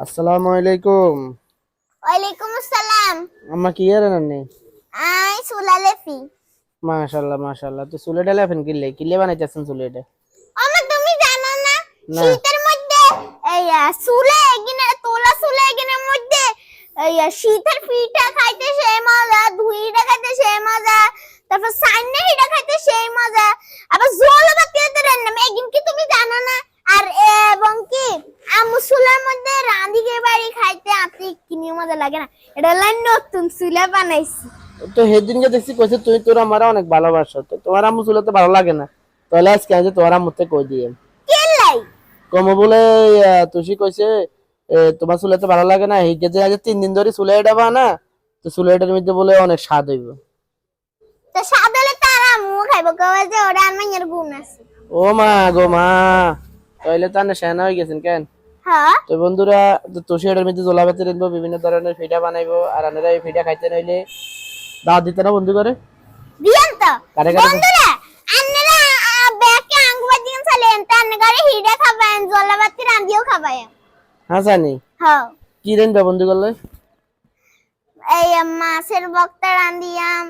আসসালামু আলাইকুম। ওয়ালাইকুম আসসালাম। আম্মা কি এর নানি? আই সুলালেফি। মাশাআল্লাহ মাশাআল্লাহ। তো চুলেটা লেফেন কিল্লে কিল্লে বানাইতেছেন চুলেটা? আমার তুমি জানো না না। শীতের মধ্যে এই চুলে এগিনে তোলা চুলে এগিনের মধ্যে এই শীতের পিঠা খাইতে সেই মজা, ধুইটা খাইতে সেই মজা, তারপর সাইনে হিটা খাইতে সেই মজা, আবার জলবাতি এদের নাম এগিন কি তুমি জানো না? আর এবং কি আমুসুলার মধ্যে রাঁধিকে বাড়ি খাইতে আতি কিনি মজা লাগে না, এটা লাইন নতুন চুলে বানাইছি। তো সেদিনকে দেখছি কইছে তুই তোর আমারা অনেক ভালোবাসো, তো তোমার আম্মু চুলে তো ভালো লাগে না, তাহলে আজকে আজ তোমার আম্মুতে কই দিয়ে কে লাই কমো বলে তুষি কইছে তোমার চুলে তো ভালো লাগে না, এই যে আজ 3 দিন ধরে চুলে এটা বানা, তো চুলেটার মধ্যে বলে অনেক স্বাদ হইব। তো সাদলে তারা মুখ খাইব কবে যে ওরা আমার গুণ আছে। ও মা গো মা, তাইলে তো না সেনা হয়ে গেছেন কেন? হ্যাঁ তো বন্ধুরা, তুষি এটার মধ্যে জলাপাতি রাখবো, বিভিন্ন ধরনের পিঠা বানাইবো, আর আপনারা এই পিঠা খাইতে নইলে দাওয়াত দিতে না বন্ধু করে দিয়েন তো কারে কারে বন্ধুরা। আপনারা ব্যাকে আঙ্গুবা দিন চলেন তার করে হিডা খাবেন, জলাবাতি রান্দিও খাবেন। হ্যাঁ জানি হ্যাঁ কি রেন্দা বন্ধু করলে এই মাছের বক্তা রান্দিয়াম,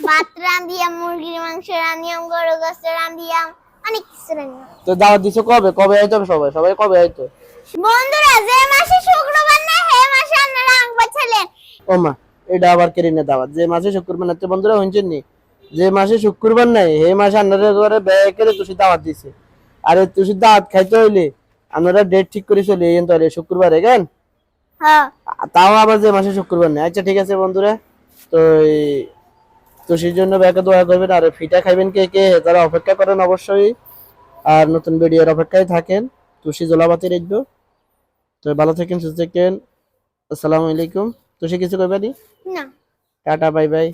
ভাত রান্দিয়াম, মুরগির মাংস রান্দিয়াম, গরু গোশত রান্দিয়াম, অনেক কিছু রান্দিয়াম। তো দাওয়াত দিছো কবে কবে আইতো সবাই সবাই কবে আইতো? বন্ধুরা যে মাসে শুক্রবার না হে মাসে আপনারা আঙ্গুবা চলেন। ও মা, এটা আবার কেরিনে দাওয়াত যে মাসে শুক্রবার না, তো বন্ধুরা শুনছেন নি, যে মাসে শুক্রবার নাই এই মাসে আপনারা ঘরে ব্যয় করে তুষি দাওয়াত দিছে, আর এই তুষি দাওয়াত খাইতে হইলে আপনারা ডেট ঠিক করে চলে এই তাহলে শুক্রবারে কেন, হ্যাঁ তাও আবার যে মাসে শুক্রবার নেই। আচ্ছা ঠিক আছে বন্ধুরা, তো তুষির জন্য ব্যাকে দোয়া করবেন, আর ফিটা খাইবেন কে কে তারা অপেক্ষা করেন অবশ্যই, আর নতুন ভিডিওর অপেক্ষায় থাকেন। তুষি জলাপাতি রাখবো। তো ভালো থাকেন সুস্থ থাকেন। আসসালামু আলাইকুম। তুষি কিছু কইবানি? না টাটা বাই বাই।